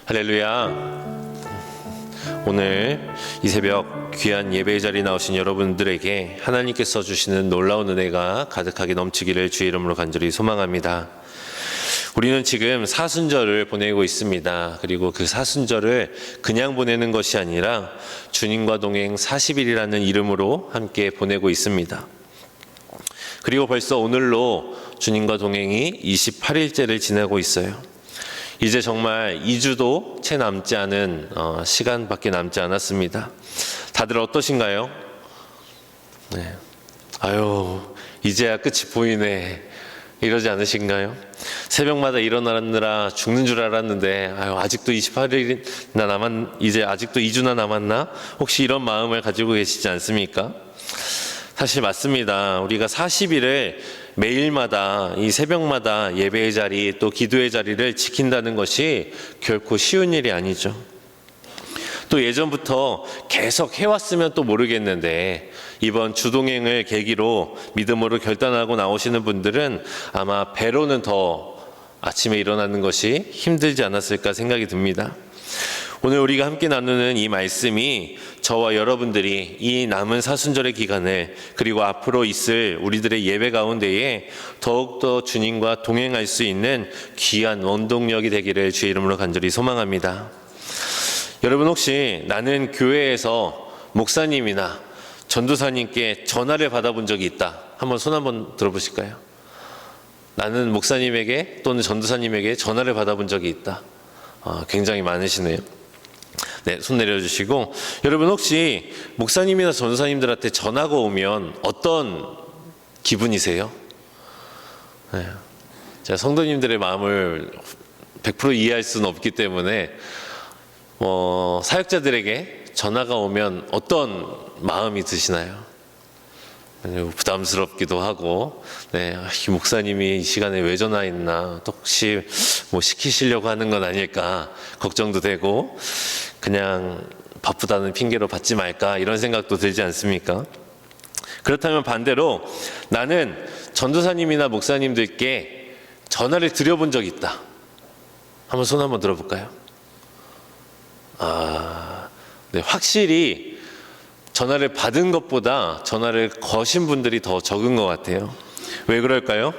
할렐루야. 오늘 이 새벽 귀한 예배의 자리에 나오신 여러분들에게 하나님께서 주시는 놀라운 은혜가 가득하게 넘치기를 주의 이름으로 간절히 소망합니다. 우리는 지금 사순절을 보내고 있습니다. 그리고 그 사순절을 그냥 보내는 것이 아니라 주님과 동행 40일이라는 이름으로 함께 보내고 있습니다. 그리고 벌써 오늘로 주님과 동행이 28일째를 지나고 있어요. 이제 정말 2주도 채 남지 않은 시간밖에 남지 않았습니다. 다들 어떠신가요? 네. 아유, 이제야 끝이 보이네. 이러지 않으신가요? 새벽마다 일어나느라 죽는 줄 알았는데, 아직도 28일이나 이제 아직도 2주나 남았나? 혹시 이런 마음을 가지고 계시지 않습니까? 사실 맞습니다. 우리가 40일을 매일마다 이 새벽마다 예배의 자리 또 기도의 자리를 지킨다는 것이 결코 쉬운 일이 아니죠. 또 예전부터 계속 해왔으면 또 모르겠는데 이번 주동행을 계기로 믿음으로 결단하고 나오시는 분들은 아마 배로는 더 아침에 일어나는 것이 힘들지 않았을까 생각이 듭니다. 오늘 우리가 함께 나누는 이 말씀이 저와 여러분들이 이 남은 사순절의 기간을 그리고 앞으로 있을 우리들의 예배 가운데에 더욱더 주님과 동행할 수 있는 귀한 원동력이 되기를 주의 이름으로 간절히 소망합니다. 여러분 혹시 나는 교회에서 목사님이나 전도사님께 전화를 받아본 적이 있다. 한번 손 한번 들어보실까요? 나는 목사님에게 또는 전도사님에게 전화를 받아본 적이 있다. 굉장히 많으시네요. 네, 손 내려주시고, 여러분 혹시 목사님이나 전도사님들한테 전화가 오면 어떤 기분이세요? 네, 제가 성도님들의 마음을 100% 이해할 수는 없기 때문에 사역자들에게 전화가 오면 어떤 마음이 드시나요? 부담스럽기도 하고, 네, 이 목사님이 이 시간에 왜 전화했나, 또 혹시 뭐 시키시려고 하는 건 아닐까 걱정도 되고, 그냥 바쁘다는 핑계로 받지 말까 이런 생각도 들지 않습니까? 그렇다면 반대로 나는 전도사님이나 목사님들께 전화를 드려본 적이 있다. 한번 손 한번 들어볼까요? 네, 확실히 전화를 받은 것보다 전화를 거신 분들이 더 적은 것 같아요. 왜 그럴까요?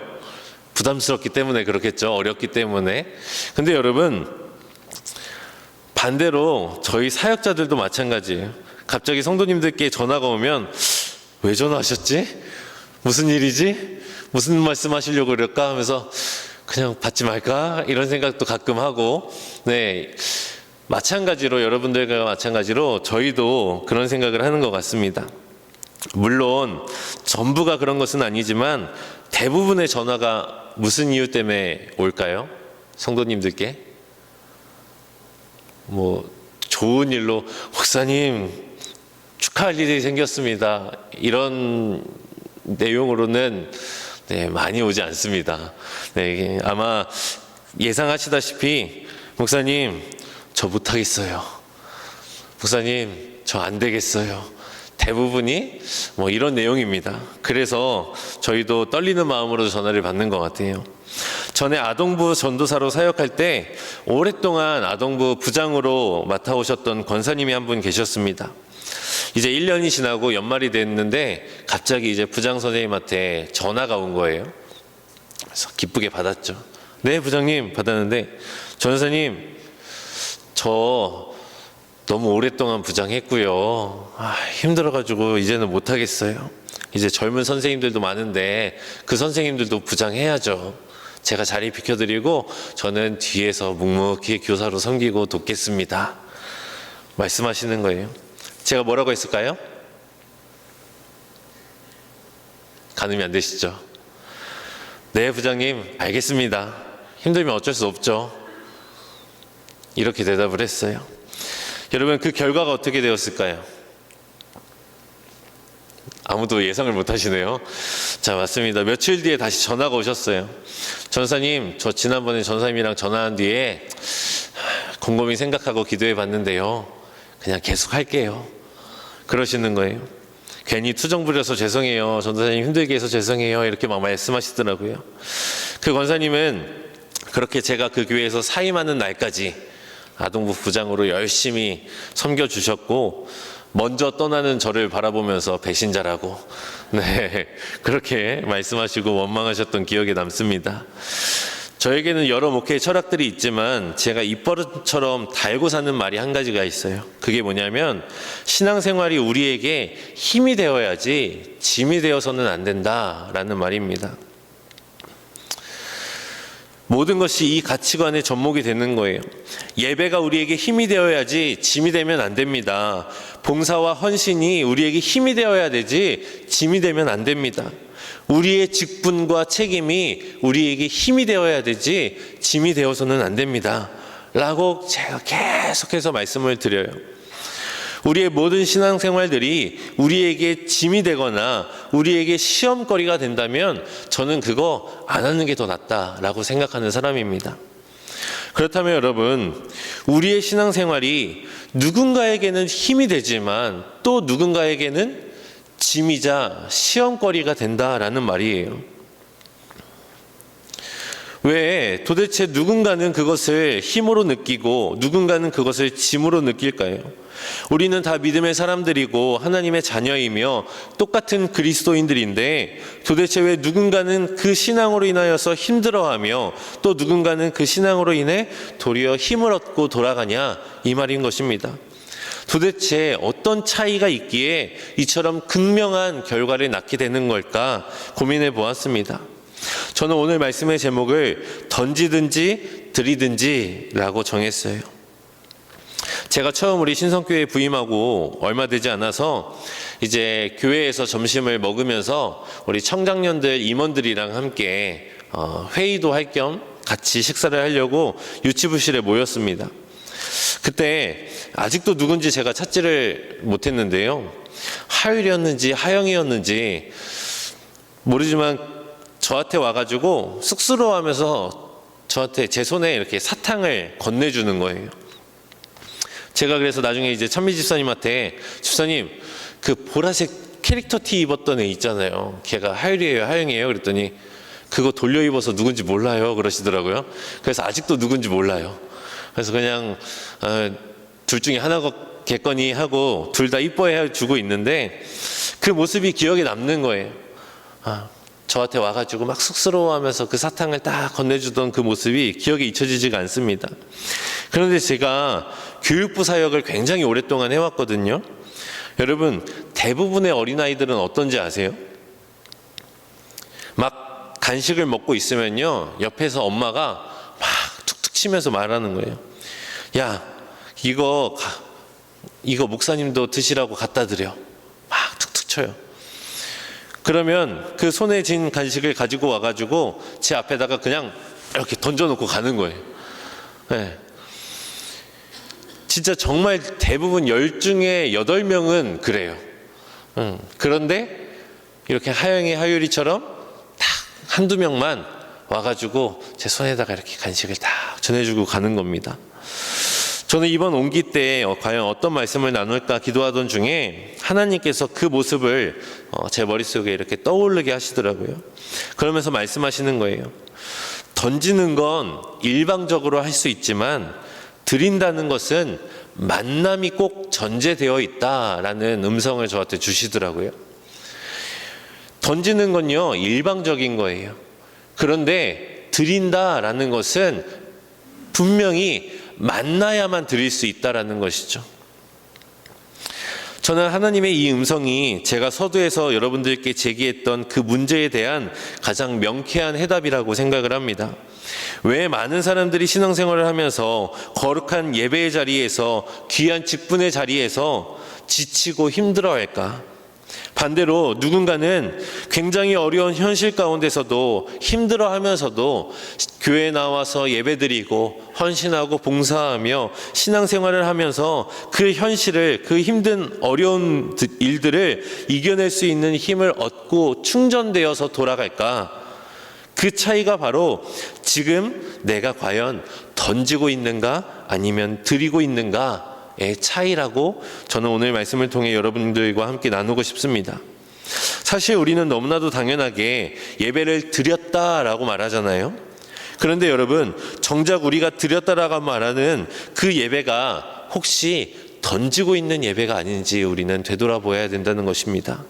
부담스럽기 때문에 그렇겠죠. 어렵기 때문에. 근데 여러분, 반대로 저희 사역자들도 마찬가지예요. 갑자기 성도님들께 전화가 오면 왜 전화하셨지? 무슨 일이지? 무슨 말씀하시려고 그럴까? 하면서 그냥 받지 말까? 이런 생각도 가끔 하고, 네, 마찬가지로 여러분들과 마찬가지로 저희도 그런 생각을 하는 것 같습니다. 물론 전부가 그런 것은 아니지만 대부분의 전화가 무슨 이유 때문에 올까요? 성도님들께 좋은 일로 목사님 축하할 일이 생겼습니다. 이런 내용으로는 많이 오지 않습니다. 네, 아마 예상하시다시피 목사님 저 못하겠어요. 목사님 저 안 되겠어요. 대부분이 이런 내용입니다. 그래서 저희도 떨리는 마음으로 전화를 받는 것 같아요. 전에 아동부 전도사로 사역할 때 오랫동안 아동부 부장으로 맡아오셨던 권사님이 한 분 계셨습니다. 이제 1년이 지나고 연말이 됐는데 갑자기 이제 부장 선생님한테 전화가 온 거예요. 그래서 기쁘게 받았죠. 네, 부장님. 받았는데 전도사님 저 너무 오랫동안 부장했고요. 힘들어가지고 이제는 못하겠어요. 이제 젊은 선생님들도 많은데 그 선생님들도 부장해야죠. 제가 자리 비켜드리고 저는 뒤에서 묵묵히 교사로 섬기고 돕겠습니다. 말씀하시는 거예요. 제가 뭐라고 했을까요? 가늠이 안 되시죠? 네, 부장님 알겠습니다. 힘들면 어쩔 수 없죠. 이렇게 대답을 했어요. 여러분 그 결과가 어떻게 되었을까요? 아무도 예상을 못 하시네요. 자, 맞습니다. 며칠 뒤에 다시 전화가 오셨어요. 전사님, 저 지난번에 전사님이랑 전화한 뒤에 곰곰이 생각하고 기도해 봤는데요. 그냥 계속 할게요. 그러시는 거예요. 괜히 투정 부려서 죄송해요. 전도사님 힘들게 해서 죄송해요. 이렇게 막 말씀하시더라고요. 그 권사님은 그렇게 제가 그 교회에서 사임하는 날까지 아동부 부장으로 열심히 섬겨주셨고 먼저 떠나는 저를 바라보면서 배신자라고 그렇게 말씀하시고 원망하셨던 기억에 남습니다. 저에게는 여러 목회의 철학들이 있지만 제가 입버릇처럼 달고 사는 말이 한 가지가 있어요. 그게 뭐냐면 신앙생활이 우리에게 힘이 되어야지 짐이 되어서는 안 된다라는 말입니다. 모든 것이 이 가치관의 접목이 되는 거예요. 예배가 우리에게 힘이 되어야지 짐이 되면 안 됩니다. 봉사와 헌신이 우리에게 힘이 되어야 되지 짐이 되면 안 됩니다. 우리의 직분과 책임이 우리에게 힘이 되어야 되지 짐이 되어서는 안 됩니다. 라고 제가 계속해서 말씀을 드려요. 우리의 모든 신앙생활들이 우리에게 짐이 되거나 우리에게 시험거리가 된다면 저는 그거 안 하는 게 더 낫다라고 생각하는 사람입니다. 그렇다면 여러분, 우리의 신앙생활이 누군가에게는 힘이 되지만 또 누군가에게는 짐이자 시험거리가 된다라는 말이에요. 왜 도대체 누군가는 그것을 힘으로 느끼고 누군가는 그것을 짐으로 느낄까요? 우리는 다 믿음의 사람들이고 하나님의 자녀이며 똑같은 그리스도인들인데 도대체 왜 누군가는 그 신앙으로 인하여서 힘들어하며 또 누군가는 그 신앙으로 인해 도리어 힘을 얻고 돌아가냐, 이 말인 것입니다. 도대체 어떤 차이가 있기에 이처럼 극명한 결과를 낳게 되는 걸까 고민해 보았습니다. 저는 오늘 말씀의 제목을 던지든지 드리든지 라고 정했어요. 제가 처음 우리 신성교회에 부임하고 얼마 되지 않아서 이제 교회에서 점심을 먹으면서 우리 청장년들 임원들이랑 함께 회의도 할 겸 같이 식사를 하려고 유치부실에 모였습니다. 그때 아직도 누군지 제가 찾지를 못했는데요. 하율이었는지 하영이었는지 모르지만 저한테 와가지고 쑥스러워하면서 저한테 제 손에 이렇게 사탕을 건네주는 거예요. 제가 그래서 나중에 이제 찬미 집사님한테, 집사님 그 보라색 캐릭터 티 입었던 애 있잖아요. 걔가 하율이에요 하영이에요? 그랬더니 그거 돌려 입어서 누군지 몰라요 그러시더라고요. 그래서 아직도 누군지 몰라요. 그래서 그냥 둘 중에 하나겠거니 하고 둘 다 이뻐해 주고 있는데 그 모습이 기억에 남는 거예요. 저한테 와가지고 막 쑥스러워하면서 그 사탕을 딱 건네주던 그 모습이 기억에 잊혀지지가 않습니다. 그런데 제가 교육부 사역을 굉장히 오랫동안 해왔거든요. 여러분, 대부분의 어린아이들은 어떤지 아세요? 막 간식을 먹고 있으면요, 옆에서 엄마가 막 툭툭 치면서 말하는 거예요. 야, 이거 목사님도 드시라고 갖다 드려. 막 툭툭 쳐요. 그러면 그 손에 쥔 간식을 가지고 와가지고 제 앞에다가 그냥 이렇게 던져놓고 가는 거예요. 네. 진짜 정말 대부분 10 중에 8명은 그래요. 그런데 이렇게 하영이 하율이처럼 딱 한두 명만 와가지고 제 손에다가 이렇게 간식을 딱 전해주고 가는 겁니다. 저는 이번 온기 때 과연 어떤 말씀을 나눌까 기도하던 중에 하나님께서 그 모습을 제 머릿속에 이렇게 떠오르게 하시더라고요. 그러면서 말씀하시는 거예요. 던지는 건 일방적으로 할 수 있지만 드린다는 것은 만남이 꼭 전제되어 있다라는 음성을 저한테 주시더라고요. 던지는 건요, 일방적인 거예요. 그런데 드린다라는 것은 분명히 만나야만 드릴 수 있다라는 것이죠. 저는 하나님의 이 음성이 제가 서두에서 여러분들께 제기했던 그 문제에 대한 가장 명쾌한 해답이라고 생각을 합니다. 왜 많은 사람들이 신앙생활을 하면서 거룩한 예배의 자리에서 귀한 직분의 자리에서 지치고 힘들어할까? 반대로 누군가는 굉장히 어려운 현실 가운데서도 힘들어하면서도 교회에 나와서 예배드리고 헌신하고 봉사하며 신앙생활을 하면서 그 현실을, 그 힘든 어려운 일들을 이겨낼 수 있는 힘을 얻고 충전되어서 돌아갈까? 그 차이가 바로 지금 내가 과연 던지고 있는가 아니면 드리고 있는가의 차이라고 저는 오늘 말씀을 통해 여러분들과 함께 나누고 싶습니다. 사실 우리는 너무나도 당연하게 예배를 드렸다라고 말하잖아요. 그런데 여러분, 정작 우리가 드렸다라고 말하는 그 예배가 혹시 던지고 있는 예배가 아닌지 우리는 되돌아보아야 된다는 것입니다.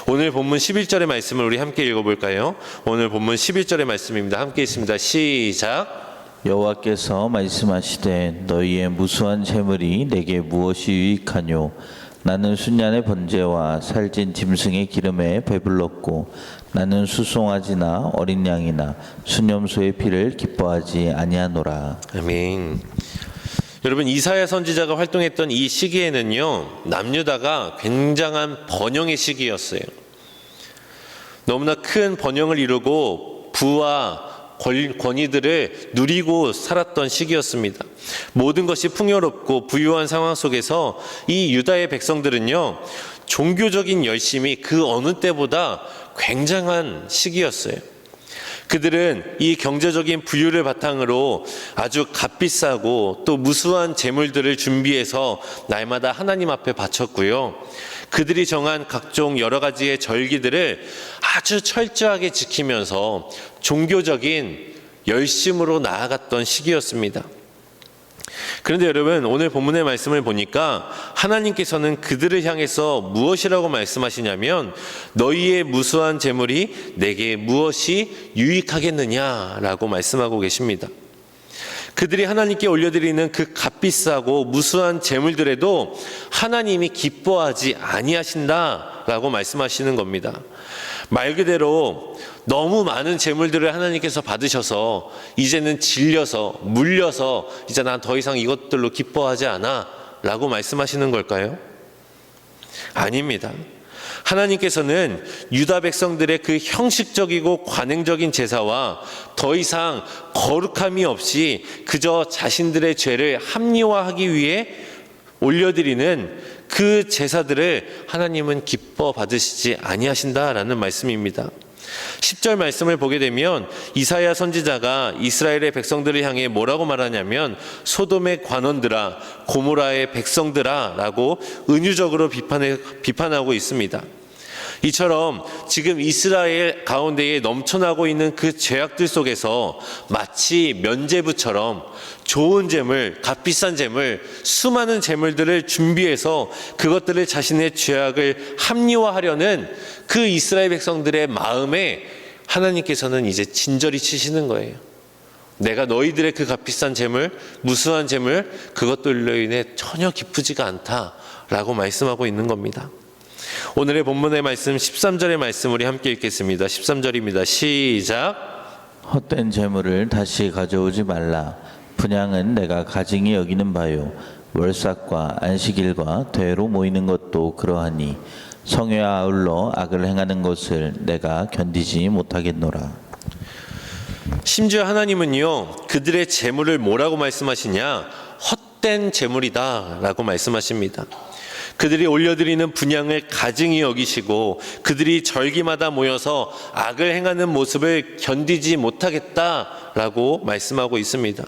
오늘 본문 11절의 말씀을 우리 함께 읽어볼까요? 오늘 본문 11절의 말씀입니다. 함께 있습니다. 시작. 여호와께서 말씀하시되 너희의 무수한 재물이 내게 무엇이 유익하뇨? 나는 순양의 번제와 살찐 짐승의 기름에 배불렀고 나는 수송아지나 어린 양이나 순염소의 피를 기뻐하지 아니하노라. 아멘. 여러분, 이사야 선지자가 활동했던 이 시기에는요, 남유다가 굉장한 번영의 시기였어요. 너무나 큰 번영을 이루고 부와 권위들을 누리고 살았던 시기였습니다. 모든 것이 풍요롭고 부유한 상황 속에서 이 유다의 백성들은요, 종교적인 열심이 그 어느 때보다 굉장한 시기였어요. 그들은 이 경제적인 부유를 바탕으로 아주 값비싸고 또 무수한 재물들을 준비해서 날마다 하나님 앞에 바쳤고요. 그들이 정한 각종 여러 가지의 절기들을 아주 철저하게 지키면서 종교적인 열심으로 나아갔던 시기였습니다. 그런데 여러분, 오늘 본문의 말씀을 보니까 하나님께서는 그들을 향해서 무엇이라고 말씀하시냐면 너희의 무수한 재물이 내게 무엇이 유익하겠느냐라고 말씀하고 계십니다. 그들이 하나님께 올려드리는 그 값비싸고 무수한 재물들에도 하나님이 기뻐하지 아니하신다라고 말씀하시는 겁니다. 말 그대로 너무 많은 재물들을 하나님께서 받으셔서 이제는 질려서 물려서 이제 난 더 이상 이것들로 기뻐하지 않아 라고 말씀하시는 걸까요? 아닙니다. 하나님께서는 유다 백성들의 그 형식적이고 관행적인 제사와 더 이상 거룩함이 없이 그저 자신들의 죄를 합리화하기 위해 올려드리는 그 제사들을 하나님은 기뻐 받으시지 아니하신다라는 말씀입니다. 10절 말씀을 보게 되면 이사야 선지자가 이스라엘의 백성들을 향해 뭐라고 말하냐면 소돔의 관원들아 고모라의 백성들아 라고 은유적으로 비판하고 있습니다. 이처럼 지금 이스라엘 가운데에 넘쳐나고 있는 그 죄악들 속에서 마치 면죄부처럼 좋은 재물, 값비싼 재물, 수많은 재물들을 준비해서 그것들을 자신의 죄악을 합리화하려는 그 이스라엘 백성들의 마음에 하나님께서는 이제 진저리 치시는 거예요. 내가 너희들의 그 값비싼 재물, 무수한 재물, 그것들로 인해 전혀 기쁘지가 않다라고 말씀하고 있는 겁니다. 오늘의 본문의 말씀 13절의 말씀 우리 함께 읽겠습니다. 13절입니다. 시작. 헛된 재물을 다시 가져오지 말라. 분향은 내가 가증히 여기는 바요. 월삭과 안식일과 대회로 모이는 것도 그러하니 성회와 아울러 악을 행하는 것을 내가 견디지 못하겠노라. 심지어 하나님은요, 그들의 재물을 뭐라고 말씀하시냐? 헛된 재물이다 라고 말씀하십니다. 그들이 올려드리는 분향을 가증히 여기시고 그들이 절기마다 모여서 악을 행하는 모습을 견디지 못하겠다라고 말씀하고 있습니다.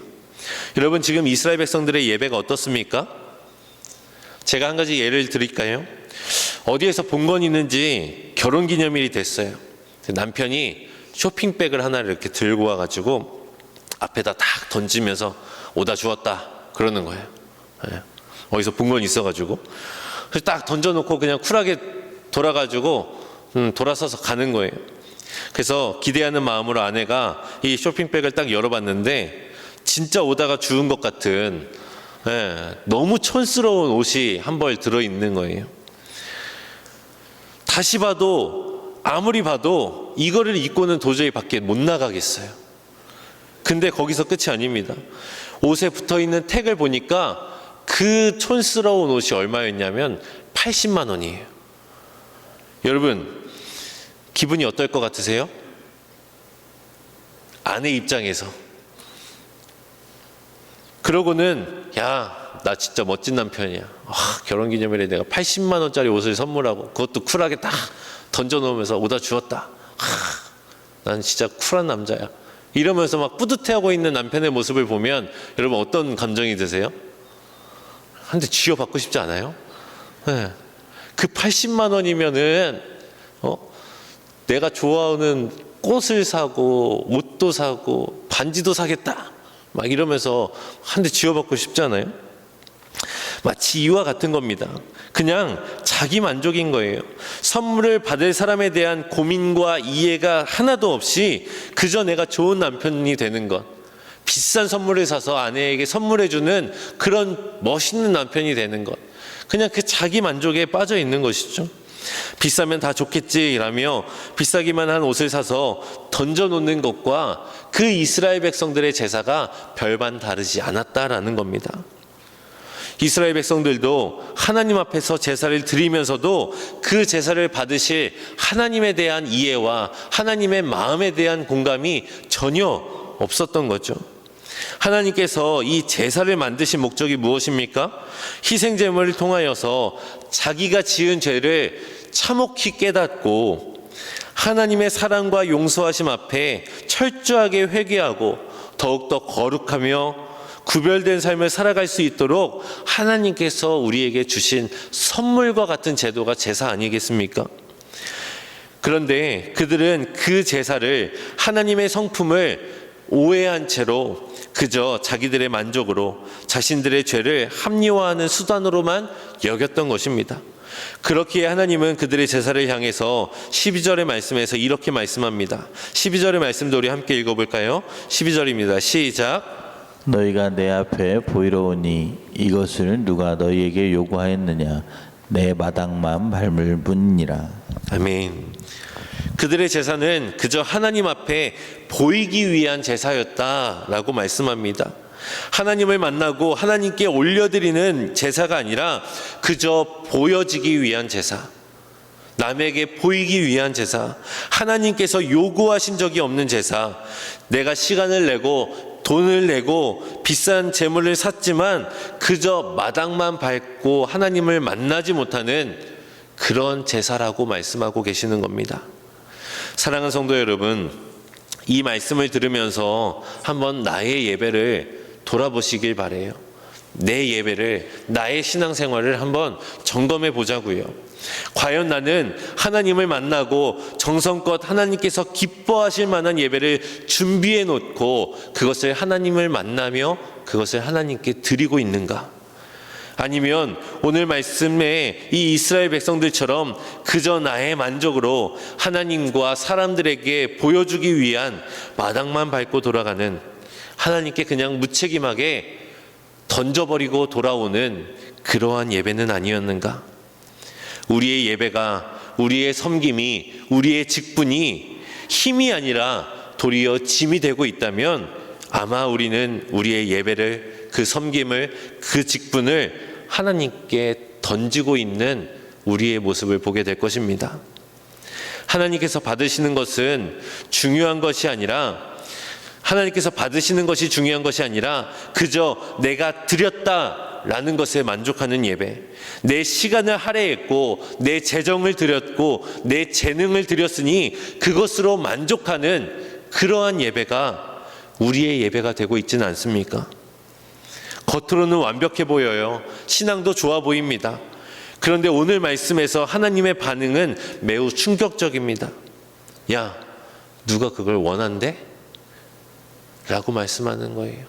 여러분, 지금 이스라엘 백성들의 예배가 어떻습니까? 제가 한 가지 예를 드릴까요? 어디에서 본 건 있는지 결혼기념일이 됐어요. 남편이 쇼핑백을 하나를 이렇게 들고 와가지고 앞에다 딱 던지면서 오다 주었다 그러는 거예요. 어디서 본 건 있어가지고 그래서 딱 던져놓고 그냥 쿨하게 돌아가지고 돌아서서 가는 거예요. 그래서 기대하는 마음으로 아내가 이 쇼핑백을 딱 열어봤는데 진짜 오다가 주운 것 같은 너무 촌스러운 옷이 한 벌 들어있는 거예요. 다시 봐도 아무리 봐도 이거를 입고는 도저히 밖에 못 나가겠어요. 근데 거기서 끝이 아닙니다. 옷에 붙어있는 택을 보니까 그 촌스러운 옷이 얼마였냐면 80만 원이에요. 여러분, 기분이 어떨 것 같으세요? 아내 입장에서. 그러고는 야, 나 진짜 멋진 남편이야. 결혼기념일에 내가 80만 원짜리 옷을 선물하고 그것도 쿨하게 딱 던져놓으면서 오다 주었다. 난 진짜 쿨한 남자야. 이러면서 막 뿌듯해하고 있는 남편의 모습을 보면 여러분 어떤 감정이 드세요? 한 대 쥐어받고 싶지 않아요? 그 80만 원이면은 내가 좋아하는 꽃을 사고 옷도 사고 반지도 사겠다 막 이러면서 한 대 쥐어받고 싶잖아요. 마치 이와 같은 겁니다. 그냥 자기 만족인 거예요. 선물을 받을 사람에 대한 고민과 이해가 하나도 없이 그저 내가 좋은 남편이 되는 것, 비싼 선물을 사서 아내에게 선물해주는 그런 멋있는 남편이 되는 것, 그냥 그 자기 만족에 빠져 있는 것이죠. 비싸면 다 좋겠지라며 비싸기만 한 옷을 사서 던져놓는 것과 그 이스라엘 백성들의 제사가 별반 다르지 않았다라는 겁니다. 이스라엘 백성들도 하나님 앞에서 제사를 드리면서도 그 제사를 받으실 하나님에 대한 이해와 하나님의 마음에 대한 공감이 전혀 없었던 거죠. 하나님께서 이 제사를 만드신 목적이 무엇입니까? 희생제물을 통하여서 자기가 지은 죄를 참혹히 깨닫고 하나님의 사랑과 용서하심 앞에 철저하게 회개하고 더욱더 거룩하며 구별된 삶을 살아갈 수 있도록 하나님께서 우리에게 주신 선물과 같은 제도가 제사 아니겠습니까? 그런데 그들은 그 제사를, 하나님의 성품을 오해한 채로 그저 자기들의 만족으로 자신들의 죄를 합리화하는 수단으로만 여겼던 것입니다. 그렇기에 하나님은 그들의 제사를 향해서 12절의 말씀에서 이렇게 말씀합니다. 12절의 말씀도 우리 함께 읽어볼까요? 12절입니다. 시작. 너희가 내 앞에 보이러 오니 이것을 누가 너희에게 요구하였느냐? 내 마당만 밟을 뿐이니라. 아멘. 그들의 제사는 그저 하나님 앞에 보이기 위한 제사였다라고 말씀합니다. 하나님을 만나고 하나님께 올려드리는 제사가 아니라 그저 보여지기 위한 제사, 남에게 보이기 위한 제사, 하나님께서 요구하신 적이 없는 제사, 내가 시간을 내고 돈을 내고 비싼 재물을 샀지만 그저 마당만 밟고 하나님을 만나지 못하는 그런 제사라고 말씀하고 계시는 겁니다. 사랑하는 성도 여러분, 이 말씀을 들으면서 한번 나의 예배를 돌아보시길 바래요. 내 예배를, 나의 신앙생활을 한번 점검해 보자고요. 과연 나는 하나님을 만나고 정성껏 하나님께서 기뻐하실 만한 예배를 준비해 놓고 그것을 하나님을 만나며 그것을 하나님께 드리고 있는가? 아니면 오늘 말씀에 이 이스라엘 백성들처럼 그저 나의 만족으로 하나님과 사람들에게 보여주기 위한 마당만 밟고 돌아가는, 하나님께 그냥 무책임하게 던져버리고 돌아오는 그러한 예배는 아니었는가? 우리의 예배가, 우리의 섬김이, 우리의 직분이 힘이 아니라 도리어 짐이 되고 있다면 아마 우리는 우리의 예배를, 그 섬김을, 그 직분을 하나님께 던지고 있는 우리의 모습을 보게 될 것입니다. 하나님께서 받으시는 것은 중요한 것이 아니라, 하나님께서 받으시는 것이 중요한 것이 아니라 그저 내가 드렸다라는 것에 만족하는 예배, 내 시간을 할애했고 내 재정을 드렸고 내 재능을 드렸으니 그것으로 만족하는 그러한 예배가 우리의 예배가 되고 있지는 않습니까? 겉으로는 완벽해 보여요. 신앙도 좋아 보입니다. 그런데 오늘 말씀에서 하나님의 반응은 매우 충격적입니다. 야, 누가 그걸 원한대? 라고 말씀하는 거예요.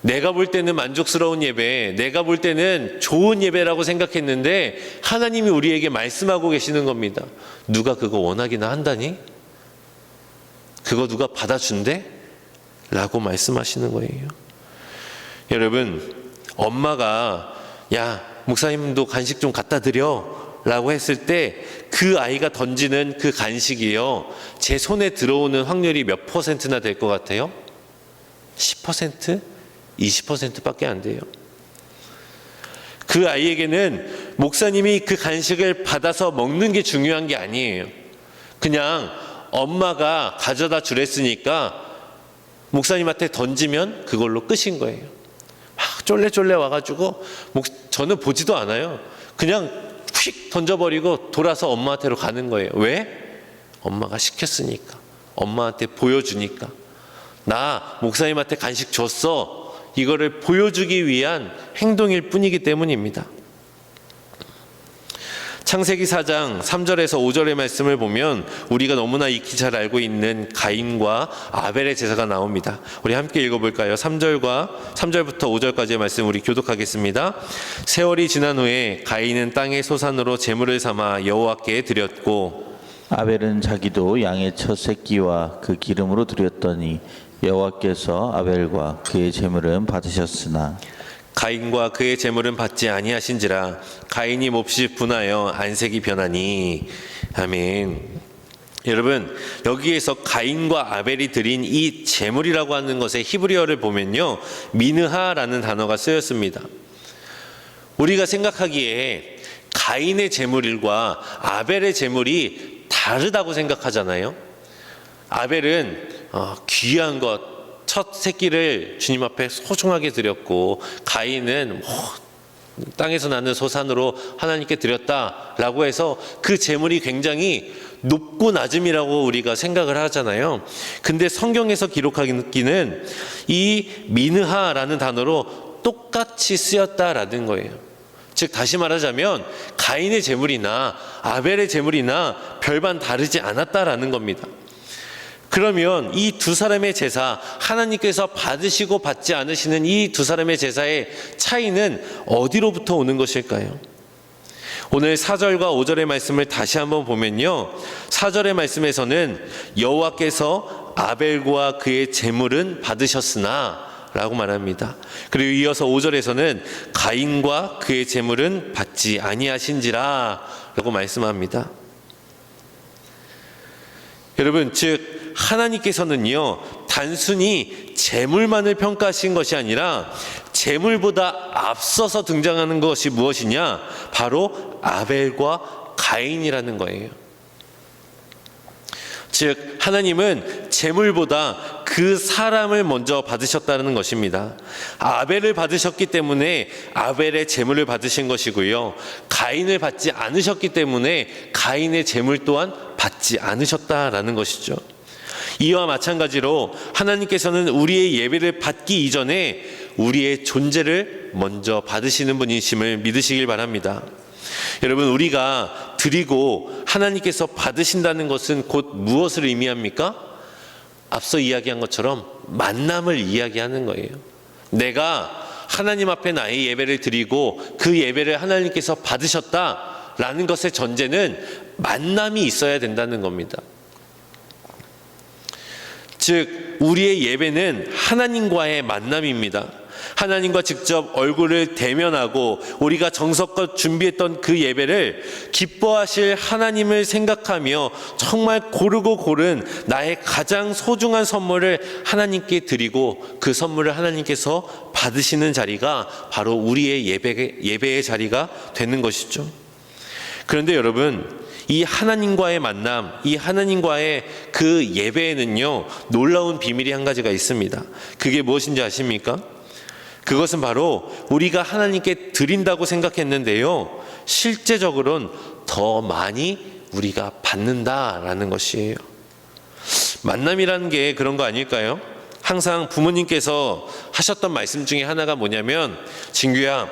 내가 볼 때는 만족스러운 예배, 내가 볼 때는 좋은 예배라고 생각했는데 하나님이 우리에게 말씀하고 계시는 겁니다. 누가 그거 원하기나 한다니? 그거 누가 받아준대? 라고 말씀하시는 거예요. 여러분, 엄마가 야, 목사님도 간식 좀 갖다 드려 라고 했을 때 그 아이가 던지는 그 간식이요, 제 손에 들어오는 확률이 몇 퍼센트나 될 것 같아요? 10%? 20%밖에 안 돼요. 그 아이에게는 목사님이 그 간식을 받아서 먹는 게 중요한 게 아니에요. 그냥 엄마가 가져다 주랬으니까 목사님한테 던지면 그걸로 끝인 거예요. 막 쫄래쫄래 와가지고 저는 보지도 않아요. 그냥 휙 던져버리고 돌아서 엄마한테로 가는 거예요. 왜? 엄마가 시켰으니까, 엄마한테 보여주니까. 나 목사님한테 간식 줬어, 이거를 보여주기 위한 행동일 뿐이기 때문입니다. 창세기 4장 3절에서 5절의 말씀을 보면 우리가 너무나 익히 잘 알고 있는 가인과 아벨의 제사가 나옵니다. 우리 함께 읽어볼까요? 3절부터 5절까지의 말씀 우리 교독하겠습니다. 세월이 지난 후에 가인은 땅의 소산으로 제물을 삼아 여호와께 드렸고 아벨은 자기도 양의 첫 새끼와 그 기름으로 드렸더니 여호와께서 아벨과 그의 제물은 받으셨으나 가인과 그의 제물은 받지 아니하신지라 가인이 몹시 분하여 안색이 변하니. 아멘. 여러분, 여기에서 가인과 아벨이 드린 이 제물이라고 하는 것의 히브리어를 보면요, 미느하라는 단어가 쓰였습니다. 우리가 생각하기에 가인의 제물과 아벨의 제물이 다르다고 생각하잖아요. 아벨은 귀한 것, 첫 새끼를 주님 앞에 소중하게 드렸고, 가인은 땅에서 나는 소산으로 하나님께 드렸다라고 해서 그 제물이 굉장히 높고 낮음이라고 우리가 생각을 하잖아요. 근데 성경에서 기록하기는 이 미느하라는 단어로 똑같이 쓰였다라는 거예요. 즉 다시 말하자면 가인의 제물이나 아벨의 제물이나 별반 다르지 않았다라는 겁니다. 그러면 이 두 사람의 제사, 하나님께서 받으시고 받지 않으시는 이 두 사람의 제사의 차이는 어디로부터 오는 것일까요? 오늘 4절과 5절의 말씀을 다시 한번 보면요, 4절의 말씀에서는 여호와께서 아벨과 그의 제물은 받으셨으나 라고 말합니다. 그리고 이어서 5절에서는 가인과 그의 제물은 받지 아니하신지라 라고 말씀합니다. 여러분, 즉 하나님께서는요, 단순히 제물만을 평가하신 것이 아니라 제물보다 앞서서 등장하는 것이 무엇이냐? 바로 아벨과 가인이라는 거예요. 즉 하나님은 제물보다 그 사람을 먼저 받으셨다는 것입니다. 아벨을 받으셨기 때문에 아벨의 제물을 받으신 것이고요, 가인을 받지 않으셨기 때문에 가인의 제물 또한 받지 않으셨다라는 것이죠. 이와 마찬가지로 하나님께서는 우리의 예배를 받기 이전에 우리의 존재를 먼저 받으시는 분이심을 믿으시길 바랍니다. 여러분, 우리가 드리고 하나님께서 받으신다는 것은 곧 무엇을 의미합니까? 앞서 이야기한 것처럼 만남을 이야기하는 거예요. 내가 하나님 앞에 나의 예배를 드리고 그 예배를 하나님께서 받으셨다라는 것의 전제는 만남이 있어야 된다는 겁니다. 즉 우리의 예배는 하나님과의 만남입니다. 하나님과 직접 얼굴을 대면하고 우리가 정성껏 준비했던 그 예배를 기뻐하실 하나님을 생각하며 정말 고르고 고른 나의 가장 소중한 선물을 하나님께 드리고 그 선물을 하나님께서 받으시는 자리가 바로 우리의 예배의 자리가 되는 것이죠. 그런데 여러분, 이 하나님과의 만남, 이 하나님과의 그 예배에는요, 놀라운 비밀이 한 가지가 있습니다. 그게 무엇인지 아십니까? 그것은 바로 우리가 하나님께 드린다고 생각했는데요, 실제적으로는 더 많이 우리가 받는다라는 것이에요. 만남이라는 게 그런 거 아닐까요? 항상 부모님께서 하셨던 말씀 중에 하나가 뭐냐면, 진규야,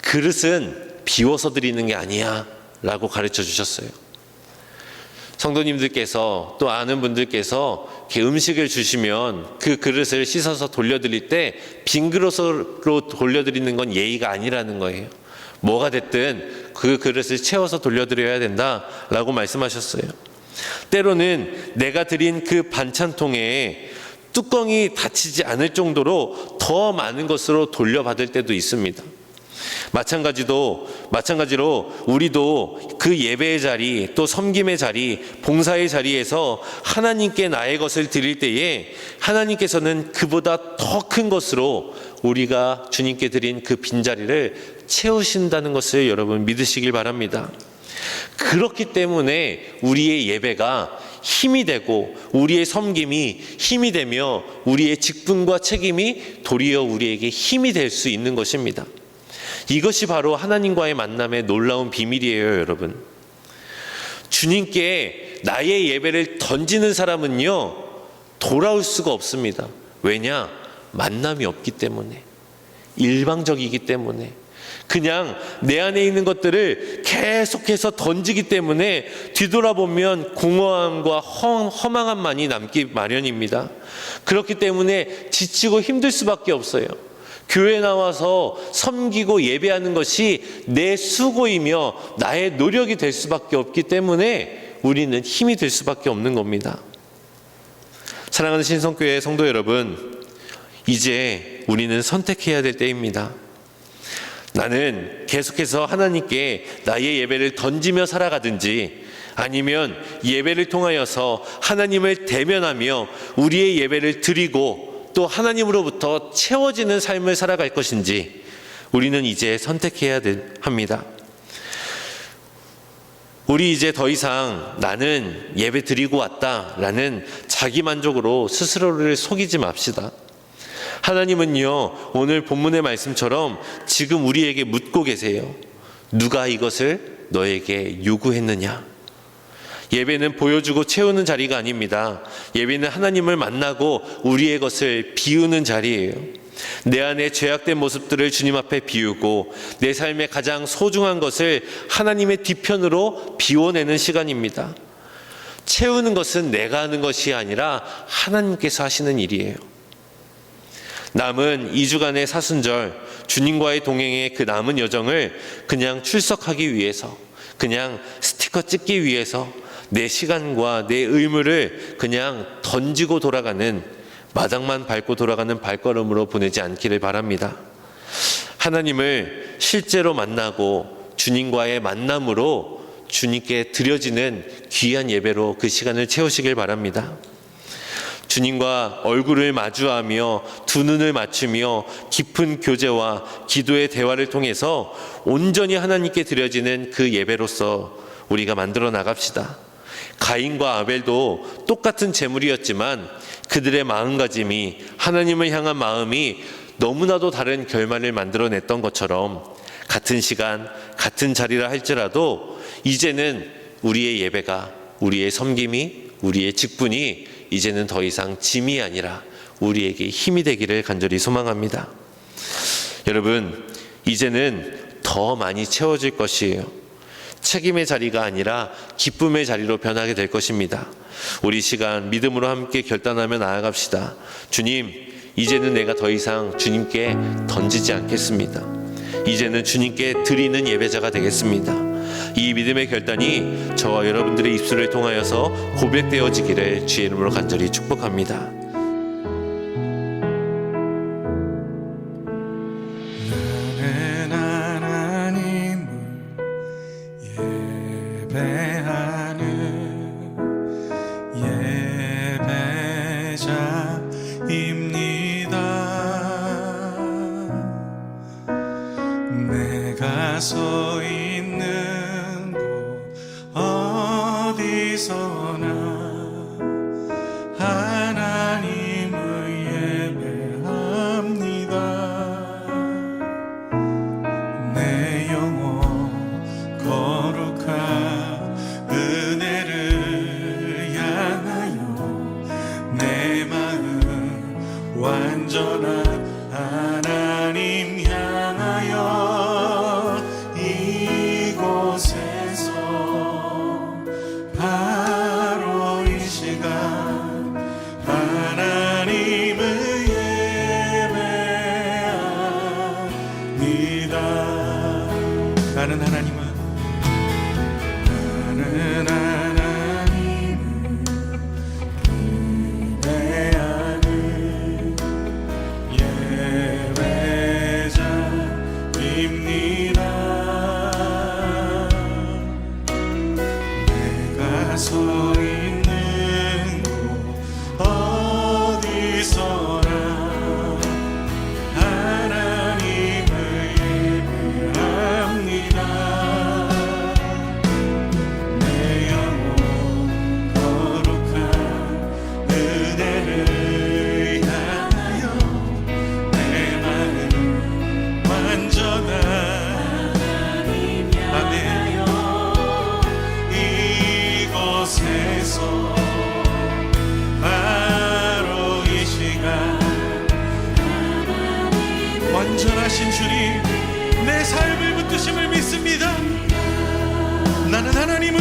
그릇은 비워서 드리는 게 아니야 라고 가르쳐 주셨어요. 성도님들께서 또 아는 분들께서 이렇게 음식을 주시면 그 그릇을 씻어서 돌려드릴 때 빈 그릇으로 돌려드리는 건 예의가 아니라는 거예요. 뭐가 됐든 그 그릇을 채워서 돌려드려야 된다라고 말씀하셨어요. 때로는 내가 드린 그 반찬통에 뚜껑이 닫히지 않을 정도로 더 많은 것으로 돌려받을 때도 있습니다. 마찬가지로 우리도 그 예배의 자리, 또 섬김의 자리, 봉사의 자리에서 하나님께 나의 것을 드릴 때에 하나님께서는 그보다 더 큰 것으로 우리가 주님께 드린 그 빈자리를 채우신다는 것을 여러분 믿으시길 바랍니다. 그렇기 때문에 우리의 예배가 힘이 되고 우리의 섬김이 힘이 되며 우리의 직분과 책임이 도리어 우리에게 힘이 될 수 있는 것입니다. 이것이 바로 하나님과의 만남의 놀라운 비밀이에요, 여러분. 주님께 나의 예배를 던지는 사람은요, 돌아올 수가 없습니다. 왜냐? 만남이 없기 때문에, 일방적이기 때문에, 그냥 내 안에 있는 것들을 계속해서 던지기 때문에 뒤돌아보면 공허함과 허망함만이 남기 마련입니다. 그렇기 때문에 지치고 힘들 수밖에 없어요. 교회 나와서 섬기고 예배하는 것이 내 수고이며 나의 노력이 될 수밖에 없기 때문에 우리는 힘이 될 수밖에 없는 겁니다. 사랑하는 신성교회 성도 여러분, 이제 우리는 선택해야 될 때입니다. 나는 계속해서 하나님께 나의 예배를 던지며 살아가든지, 아니면 예배를 통하여서 하나님을 대면하며 우리의 예배를 드리고 또 하나님으로부터 채워지는 삶을 살아갈 것인지 우리는 이제 선택해야 합니다. 우리 이제 더 이상 나는 예배 드리고 왔다라는 자기만족으로 스스로를 속이지 맙시다. 하나님은요, 오늘 본문의 말씀처럼 지금 우리에게 묻고 계세요. 누가 이것을 너에게 요구했느냐? 예배는 보여주고 채우는 자리가 아닙니다. 예배는 하나님을 만나고 우리의 것을 비우는 자리예요. 내 안에 죄악된 모습들을 주님 앞에 비우고 내 삶의 가장 소중한 것을 하나님의 뒤편으로 비워내는 시간입니다. 채우는 것은 내가 하는 것이 아니라 하나님께서 하시는 일이에요. 남은 2주간의 사순절, 주님과의 동행의 그 남은 여정을 그냥 출석하기 위해서, 그냥 스티커 찍기 위해서 내 시간과 내 의무를 그냥 던지고 돌아가는, 마당만 밟고 돌아가는 발걸음으로 보내지 않기를 바랍니다. 하나님을 실제로 만나고 주님과의 만남으로 주님께 드려지는 귀한 예배로 그 시간을 채우시길 바랍니다. 주님과 얼굴을 마주하며 두 눈을 맞추며 깊은 교제와 기도의 대화를 통해서 온전히 하나님께 드려지는 그 예배로서 우리가 만들어 나갑시다. 가인과 아벨도 똑같은 제물이었지만 그들의 마음가짐이, 하나님을 향한 마음이 너무나도 다른 결말을 만들어냈던 것처럼 같은 시간, 같은 자리라 할지라도 이제는 우리의 예배가, 우리의 섬김이, 우리의 직분이 이제는 더 이상 짐이 아니라 우리에게 힘이 되기를 간절히 소망합니다. 여러분, 이제는 더 많이 채워질 것이에요. 책임의 자리가 아니라 기쁨의 자리로 변하게 될 것입니다. 우리 시간 믿음으로 함께 결단하며 나아갑시다. 주님, 이제는 내가 더 이상 주님께 던지지 않겠습니다. 이제는 주님께 드리는 예배자가 되겠습니다. 이 믿음의 결단이 저와 여러분들의 입술을 통하여서 고백되어지기를 주의 이름으로 간절히 축복합니다. 나는 하나님을 예배하는 예배자입니다. 내가 서 있는 곳 어디서나 하나님을 예배합니다. 내 영혼 거룩한 은혜를 향하여 내 마음 완전한 하나님 향하여 이곳에서 바로 이 시간 하나님을 예배합니다. 나는 하나님을 예배하는 예배자입니다. 내가 서 있는 곳 어디서나 하나님을 예배합니다. 내 영혼 거룩한 은혜를 향하여 내 마음 완전한 아멘. 이곳에서 바로 이 시간 완전하신 주님, 내 나의 삶을 붙드심을 믿습니다. 나는 하나님을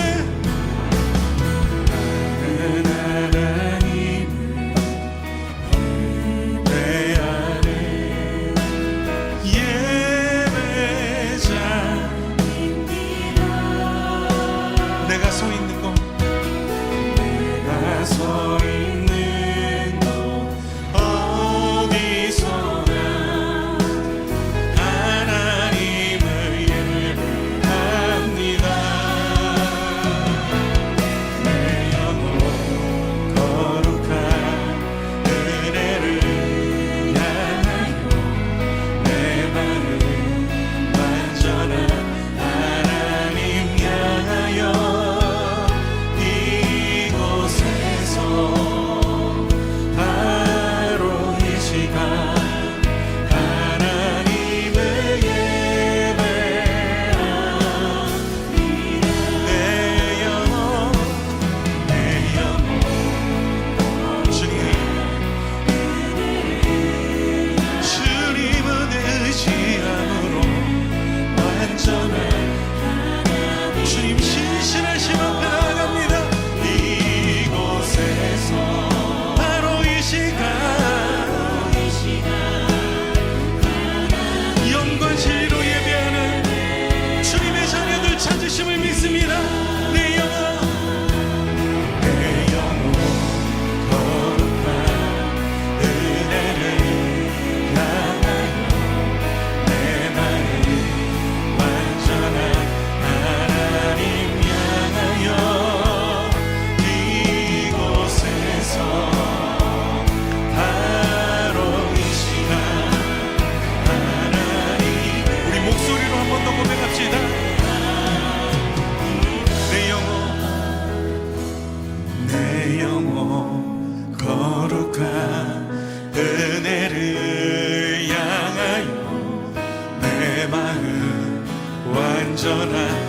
내 안에 예배자 내가 서 있는 곳 내가 서 있는 곳 어디서나 하나님을 예배합니다. 내 영혼 거룩한 은혜를 향하여 내 마음 완전한 하나님 향하여 이곳에서 바로 이 시간 하나님을 예배합니다. 내 영혼 주님은 의지함으로 완전한 주님 신실하심을 나아갑니다. 이곳에서 바로 이 시간 영과 진리로 예배하는 주님의 자녀들 찾으심을 믿습니다. 내 영혼 거룩한 은혜를 향하여 내 마음 완전한 하나님 향하여 이곳에서 바로 이 시간 하나님 우리 목소리로 한 번 더 고백합시다. 내 영혼 거룩한 은혜를 향하여 내 마음 완전한